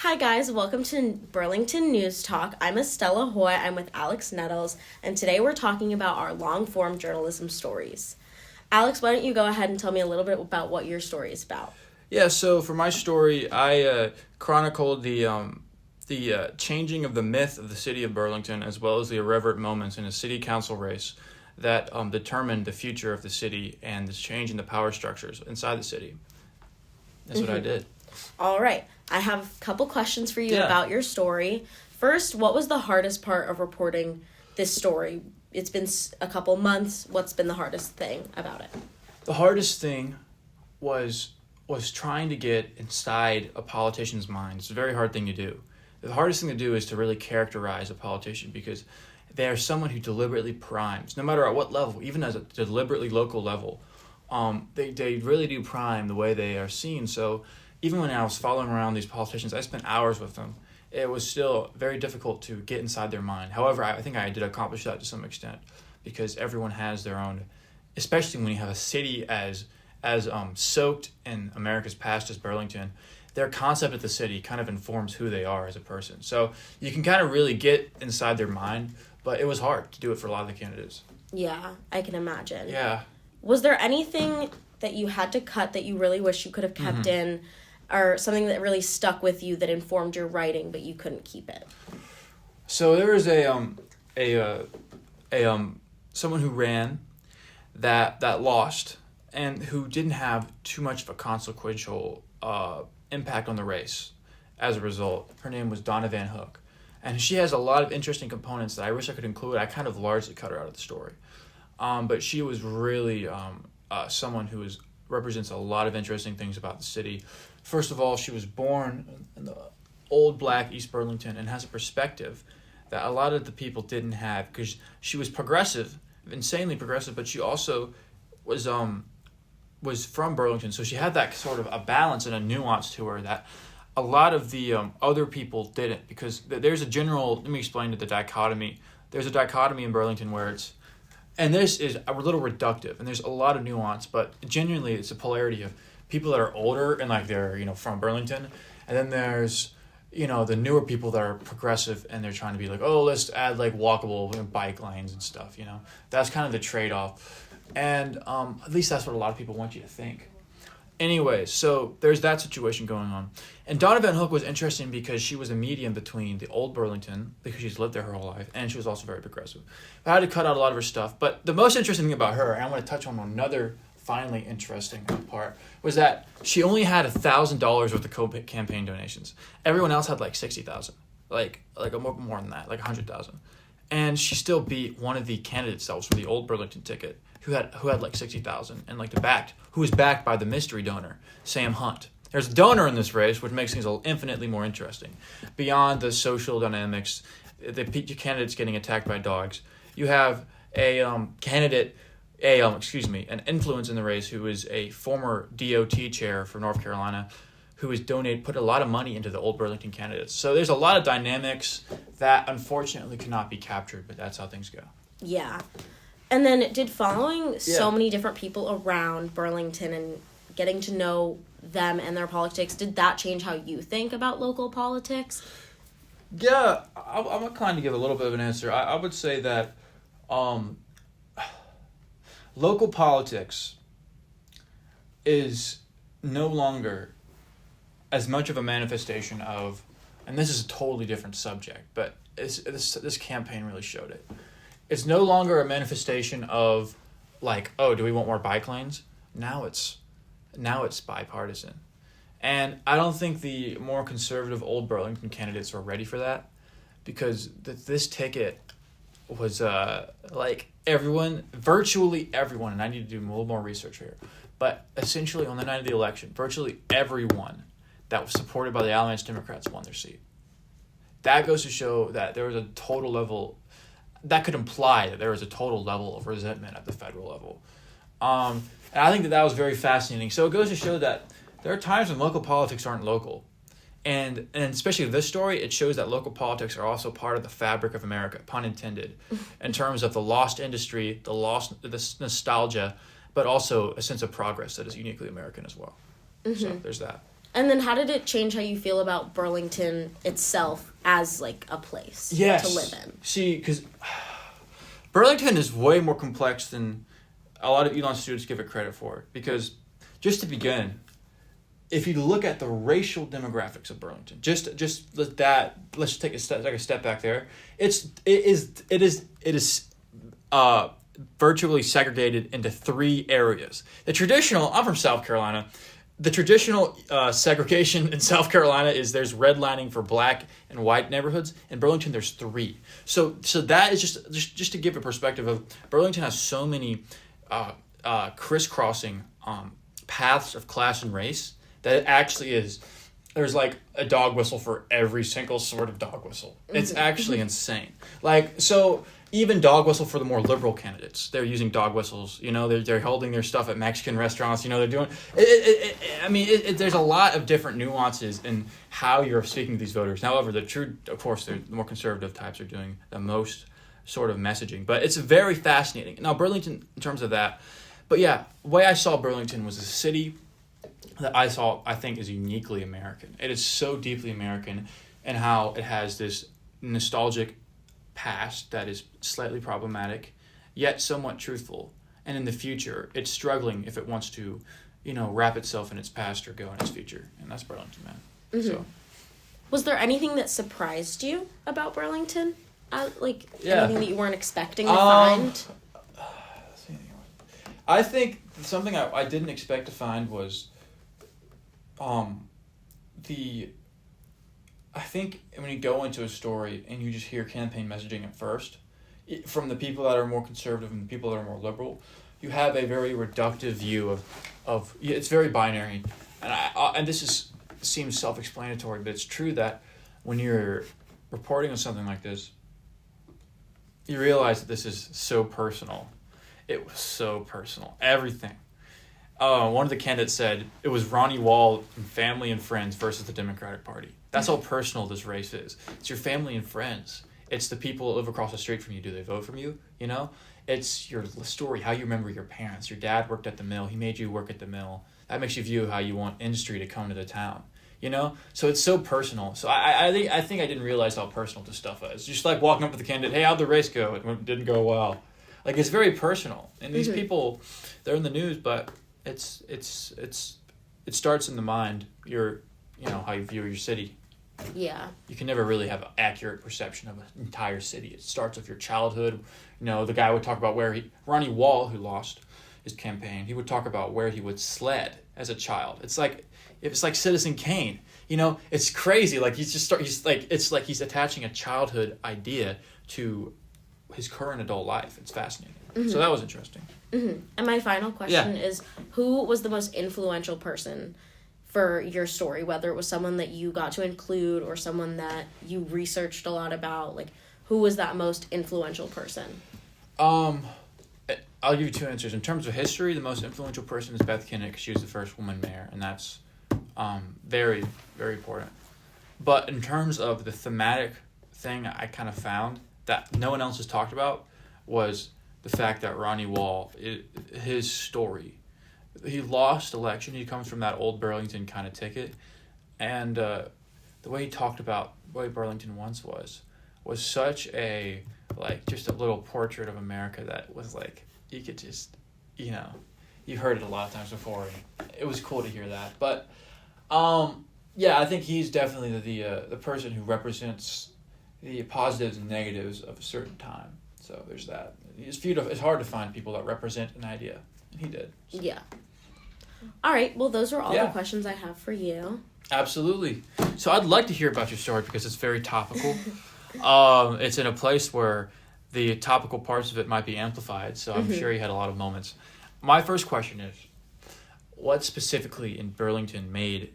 Hi guys, welcome to Burlington News Talk. I'm Estella Hoye. I'm with Alex Nettles, and today we're talking about our long-form journalism stories. Alex, why don't you go ahead and tell me a little bit about what your story is about? Yeah, so for my story, I chronicled the changing of the myth of the city of Burlington, as well as the irreverent moments in a city council race that determined the future of the city and the change in the power structures inside the city. That's what I did. All right, I have a couple questions for you about your story. First, what was the hardest part of reporting this story? It's been a couple months. What's been the hardest thing about it? The hardest thing was trying to get inside a politician's mind. It's a very hard thing to do. The hardest thing to do is to really characterize a politician, because they are someone who deliberately primes, no matter at what level, even as a deliberately local level. They really do prime the way they are seen. So even when I was following around these politicians, I spent hours with them. It was still very difficult to get inside their mind. However, I think I did accomplish that to some extent, because everyone has their own, especially when you have a city as soaked in America's past as Burlington. Their concept of the city kind of informs who they are as a person. So you can kind of really get inside their mind, but it was hard to do it for a lot of the candidates. Yeah, I can imagine. Yeah. Was there anything that you had to cut that you really wish you could have kept in, or something that really stuck with you that informed your writing but you couldn't keep it? So there was someone who ran that lost and who didn't have too much of a consequential impact on the race as a result. Her name was Donna Van Hook. And she has a lot of interesting components that I wish I could include. I kind of largely cut her out of the story. But she was really someone who represents a lot of interesting things about the city. First of all, she was born in the old black East Burlington and has a perspective that a lot of the people didn't have, because she was progressive, insanely progressive, but she also was from Burlington. So she had that sort of a balance and a nuance to her that a lot of the other people didn't, because there's a general, let me explain the dichotomy. There's a dichotomy in Burlington where and this is a little reductive, and there's a lot of nuance, but genuinely it's a polarity of people that are older and like they're, from Burlington, and then there's, the newer people that are progressive and they're trying to be like, oh, let's add like walkable bike lanes and stuff, That's kind of the trade-off. And at least that's what a lot of people want you to think. Anyway, so there's that situation going on. And Donna Van Hook was interesting because she was a medium between the old Burlington, because she's lived there her whole life, and she was also very progressive. I had to cut out a lot of her stuff. But the most interesting thing about her, and I want to touch on another finally interesting part, was that she only had $1,000 worth of campaign donations. Everyone else had like $60,000, like more than that, like $100,000. And she still beat one of the candidates that was from the old Burlington ticket, who had like $60,000, and who was backed by the mystery donor, Sam Hunt. There's a donor in this race, which makes things infinitely more interesting. Beyond the social dynamics, the candidates getting attacked by dogs, you have an influence in the race who is a former DOT chair for North Carolina, who has put a lot of money into the old Burlington candidates. So there's a lot of dynamics that unfortunately cannot be captured, but that's how things go. Yeah. And then did following so many different people around Burlington and getting to know them and their politics, did that change how you think about local politics? Yeah, I'm inclined to give a little bit of an answer. I would say that local politics is no longer as much of a manifestation of, and this is a totally different subject, but this campaign really showed it. It's no longer a manifestation of like, oh, do we want more bike lanes? Now it's bipartisan. And I don't think the more conservative old Burlington candidates were ready for that, because this ticket was virtually everyone, and I need to do a little more research here, but essentially on the night of the election, virtually everyone that was supported by the Alliance Democrats won their seat. That goes to show that there was a total level, that could imply that there was a total level of resentment at the federal level. And I think that was very fascinating. So it goes to show that there are times when local politics aren't local. And especially this story, it shows that local politics are also part of the fabric of America, pun intended, in terms of the lost industry, the nostalgia, but also a sense of progress that is uniquely American as well. Mm-hmm. So there's that. And then how did it change how you feel about Burlington itself as, like, a place Yes. to live in? See, because Burlington is way more complex than a lot of Elon students give it credit for. Because, just to begin, if you look at the racial demographics of Burlington, let's take a step back there. It is virtually segregated into 3 areas. I'm from South Carolina. The traditional segregation in South Carolina is there's redlining for black and white neighborhoods. In Burlington, there's 3. So that is just to give a perspective of Burlington has so many crisscrossing paths of class and race that it actually is. There's like a dog whistle for every single sort of dog whistle. It's actually insane. Like, so even dog whistle for the more liberal candidates. They're using dog whistles. You know, they're holding their stuff at Mexican restaurants. You know, they're doing. There's a lot of different nuances in how you're speaking to these voters. However, the more conservative types are doing the most sort of messaging. But it's very fascinating. Now, Burlington, in terms of that, but yeah, the way I saw Burlington was a city that I think is uniquely American. It is so deeply American, and how it has this nostalgic past that is slightly problematic, yet somewhat truthful. And in the future, it's struggling if it wants to, wrap itself in its past or go in its future. And that's Burlington, man. Mm-hmm. So, was there anything that surprised you about Burlington? Anything that you weren't expecting to find? I think something I didn't expect to find was I think when you go into a story and you just hear campaign messaging at first, from the people that are more conservative and the people that are more liberal, you have a very reductive view of it's very binary, and seems self-explanatory, but it's true that when you're reporting on something like this, you realize that this is so personal. It was so personal. Everything. One of the candidates said it was Ronnie Wall and family and friends versus the Democratic Party. That's how personal this race is. It's your family and friends. It's the people that live across the street from you. Do they vote from you? It's your story, how you remember your parents. Your dad worked at the mill. He made you work at the mill. That makes you view how you want industry to come to the town. So it's so personal. So I think I didn't realize how personal this stuff is. Just like walking up to the candidate, hey, how'd the race go? It didn't go well. Like, it's very personal. And these people, they're in the news, but it starts in the mind. How you view your city. Yeah. You can never really have an accurate perception of an entire city. It starts with your childhood. The guy would talk about Ronnie Wall, who lost his campaign, he would talk about where he would sled as a child. It's like Citizen Kane. It's crazy. Like it's like he's attaching a childhood idea to his current adult life. It's fascinating. Mm-hmm. So that was interesting. Mm-hmm. And my final question is, who was the most influential person for your story, whether it was someone that you got to include or someone that you researched a lot about? Like, who was that most influential person? I'll give you 2 answers. In terms of history, the most influential person is Beth Kinnick, because she was the first woman mayor, and that's very, very important. But in terms of the thematic thing I kind of found that no one else has talked about was the fact that Ronnie Wall, his story, he lost election. He comes from that old Burlington kind of ticket. And the way he talked about what Burlington once was such a, just a little portrait of America that was you could just, you've heard it a lot of times before. And it was cool to hear that. But, I think he's definitely the person who represents the positives and negatives of a certain time. So there's that. It's hard to find people that represent an idea. And he did. So. Yeah. All right. Well, those are all the questions I have for you. Absolutely. So I'd like to hear about your story because it's very topical. It's in a place where the topical parts of it might be amplified. So I'm sure you had a lot of moments. My first question is, what specifically in Burlington made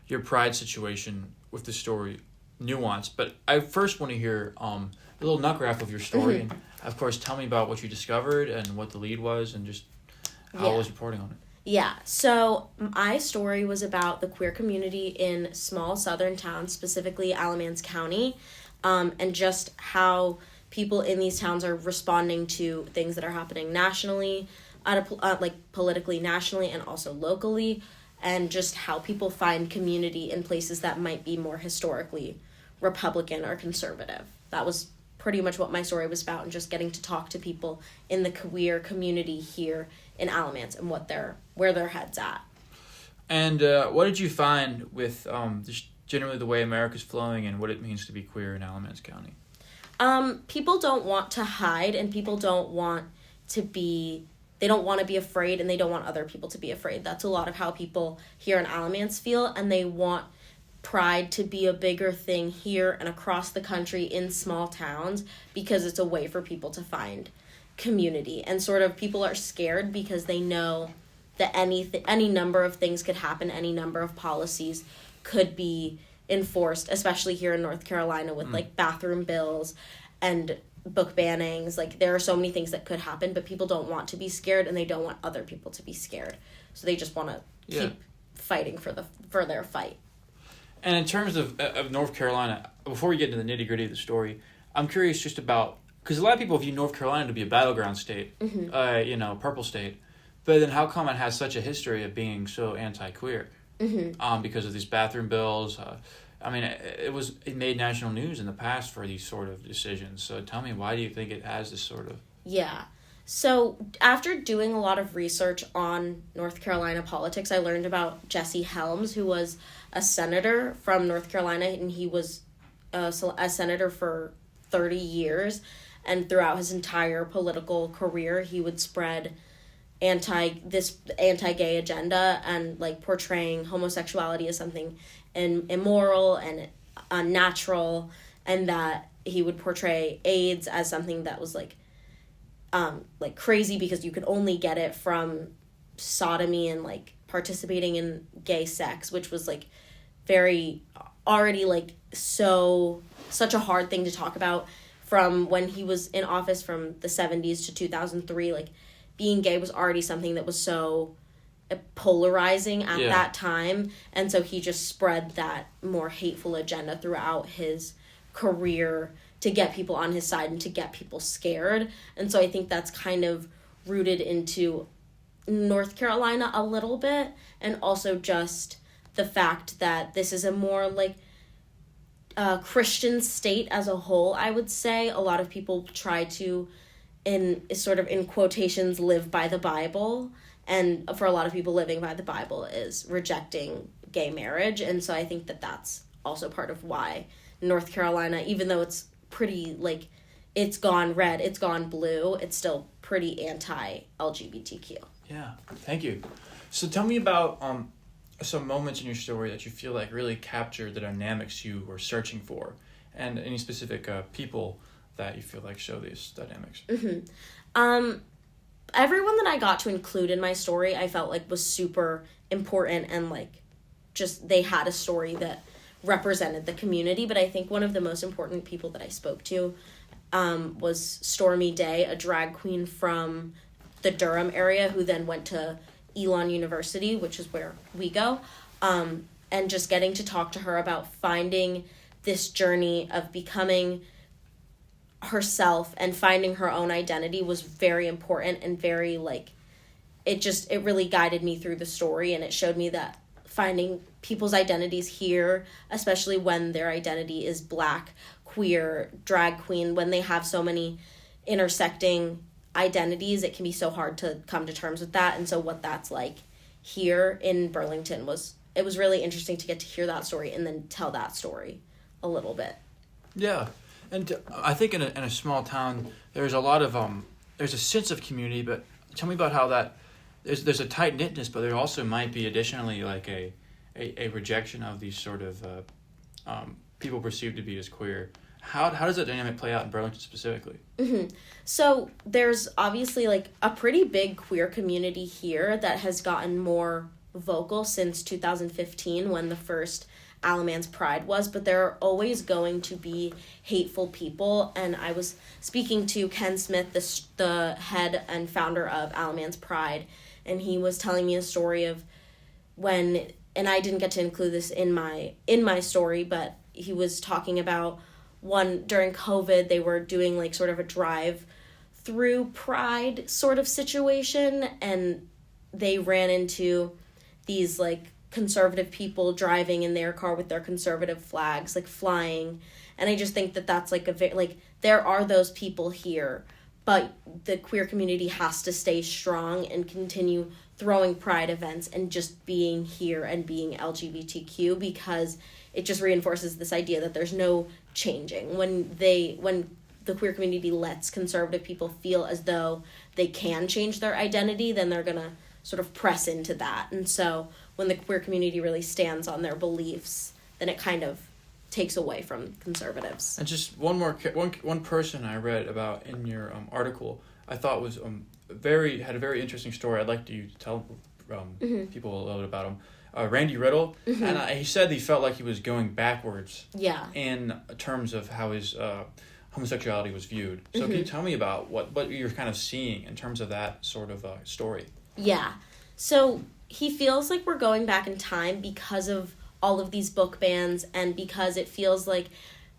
your pride situation with the story nuanced? But I first want to hear a little nut graph of your story. And, of course, tell me about what you discovered and what the lead was and just how I was reporting on it. Yeah, so my story was about the queer community in small southern towns, specifically Alamance County, and just how people in these towns are responding to things that are happening nationally, politically nationally and also locally. and just how people find community in places that might be more historically Republican or conservative. That was pretty much what my story was about, and just getting to talk to people in the queer community here in Alamance and where their head's at. And what did you find with just generally the way America's flowing and what it means to be queer in Alamance County? People don't want to hide, and people don't want to be afraid, and they don't want other people to be afraid. That's a lot of how people here in Alamance feel, and they want Pride to be a bigger thing here and across the country in small towns, because it's a way for people to find community. And sort of people are scared because they know that any number of things could happen, any number of policies could be enforced, especially here in North Carolina with like bathroom bills and book bannings. Like, there are so many things that could happen, but people don't want to be scared, and they don't want other people to be scared. So they just want to keep fighting for their fight. And in terms of North Carolina, before we get into the nitty-gritty of the story, I'm curious just about, because a lot of people view North Carolina to be a battleground state, purple state, but then how come it has such a history of being so anti-queer? Because of these bathroom bills. It made national news in the past for these sort of decisions. So tell me, why do you think it has this sort of... Yeah. So after doing a lot of research on North Carolina politics, I learned about Jesse Helms, who was a senator from North Carolina, and he was a senator for 30 years. And throughout his entire political career, he would spread anti-gay agenda and like portraying homosexuality as something immoral and unnatural, and that he would portray AIDS as something that was like crazy because you could only get it from sodomy and like participating in gay sex, which was like very already like such a hard thing to talk about from when he was in office from the 70s to 2003. Like, being gay was already something that was so polarizing at that time, and so he just spread that more hateful agenda throughout his career to get people on his side and to get people scared. And so I think that's kind of rooted into North Carolina a little bit, and also just the fact that this is a more like Christian state as a whole. I would say a lot of people try to, in quotations, live by the Bible, and for a lot of people, living by the Bible is rejecting gay marriage. And so I think that that's also part of why North Carolina, even though it's pretty like it's gone red, it's gone blue, it's still pretty anti-LGBTQ. Yeah, thank you. So tell me about some moments in your story that you feel like really captured the dynamics you were searching for, and any specific people that you feel like show these dynamics. Everyone that I got to include in my story, I felt like was super important, and like just they had a story that represented the community. But I think one of the most important people that I spoke to was Stormy Day, a drag queen from the Durham area who then went to Elon University, which is where we go, and just getting to talk to her about finding this journey of becoming herself and finding her own identity was very important, and very like it really guided me through the story, and it showed me that finding people's identities here, especially when their identity is Black, queer, drag queen, when they have so many intersecting identities, it can be so hard to come to terms with that. And so what that's like here in Burlington was really interesting to get to hear that story and then tell that story a little bit. Yeah. And I think in a small town, there's a lot of there's a sense of community. But tell me about how that there's a tight knitness, but there also might be additionally like a rejection of these sort of people perceived to be as queer. How does that dynamic play out in Burlington specifically? So there's obviously like a pretty big queer community here that has gotten more vocal since 2015 when the first Alamance Pride was, but there are always going to be hateful people. And I was speaking to Ken Smith, the head and founder of Alamance Pride, and he was telling me a story of when, and I didn't get to include this in my story, but he was talking about one during COVID, they were doing like sort of a drive-through Pride sort of situation, and they ran into these like conservative people driving in their car with their conservative flags, like flying. And I just think that that's like there are those people here, but the queer community has to stay strong and continue throwing pride events and just being here and being LGBTQ, because it just reinforces this idea that there's no changing. When the queer community lets conservative people feel as though they can change their identity, then they're gonna sort of press into that. And so when the queer community really stands on their beliefs, then it kind of takes away from conservatives. And just one person I read about in your article, I thought was had a very interesting story. I'd like you to tell people a little bit about him. Randy Riddle, and he said he felt like he was going backwards. Yeah. In terms of how his homosexuality was viewed. So can you tell me about what you're kind of seeing in terms of that sort of story? Yeah. So he feels like we're going back in time because of all of these book bans, and because it feels like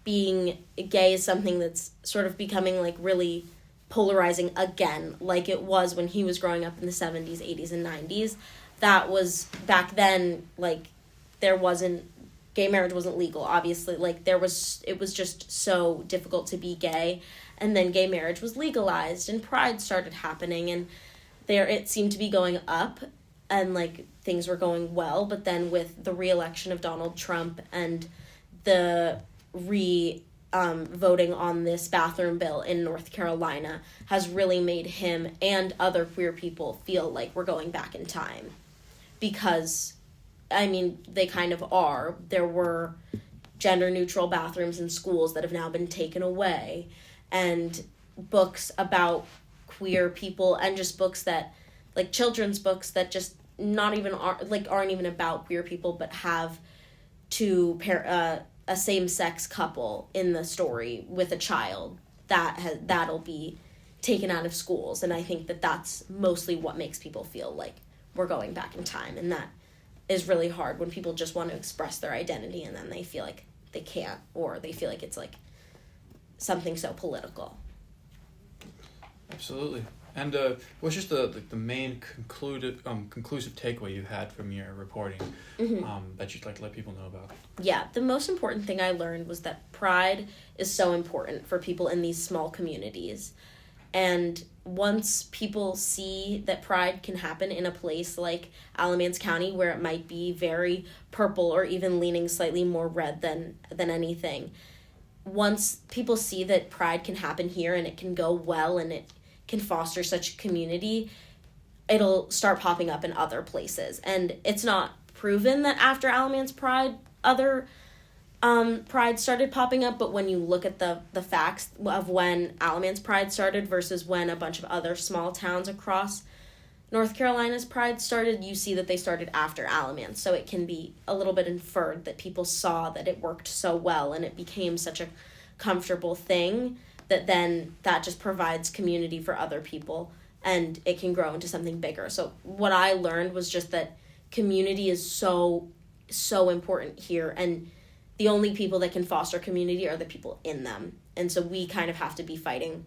being gay is something that's sort of becoming like really polarizing again, like it was when he was growing up in the 70s, 80s, and 90s. That was back then, like, gay marriage wasn't legal, obviously. Like, it was just so difficult to be gay. And then gay marriage was legalized, and Pride started happening, and it seemed to be going up, and, like, things were going well. But then with the re-election of Donald Trump and the voting on this bathroom bill in North Carolina has really made him and other queer people feel like we're going back in time. Because, I mean, they kind of are. There were gender-neutral bathrooms in schools that have now been taken away, and books about queer people, and just books that, like children's books that just aren't even about queer people, but have a same-sex couple in the story with a child that'll be taken out of schools. And I think that that's mostly what makes people feel like we're going back in time, and that is really hard when people just want to express their identity and then they feel like they can't, or they feel like it's like something so political. Absolutely. And what's just the main conclusive takeaway you had from your reporting that you'd like to let people know about? Yeah, the most important thing I learned was that pride is so important for people in these small communities. And once people see that pride can happen in a place like Alamance County, where it might be very purple or even leaning slightly more red than anything, once people see that pride can happen here and it can go well and it can foster such a community, it'll start popping up in other places. And it's not proven that after Alamance Pride, other Pride started popping up, but when you look at the facts of when Alamance Pride started versus when a bunch of other small towns across North Carolina's Pride started, you see that they started after Alamance. So it can be a little bit inferred that people saw that it worked so well and it became such a comfortable thing that then that just provides community for other people and it can grow into something bigger. So what I learned was just that community is so important here, and the only people that can foster community are the people in them. And so we kind of have to be fighting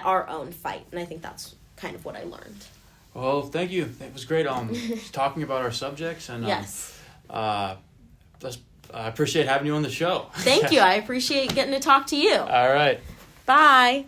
our own fight. And I think that's kind of what I learned. Well, thank you. It was great talking about our subjects. And yes. I appreciate having you on the show. Thank you. I appreciate getting to talk to you. All right. Bye.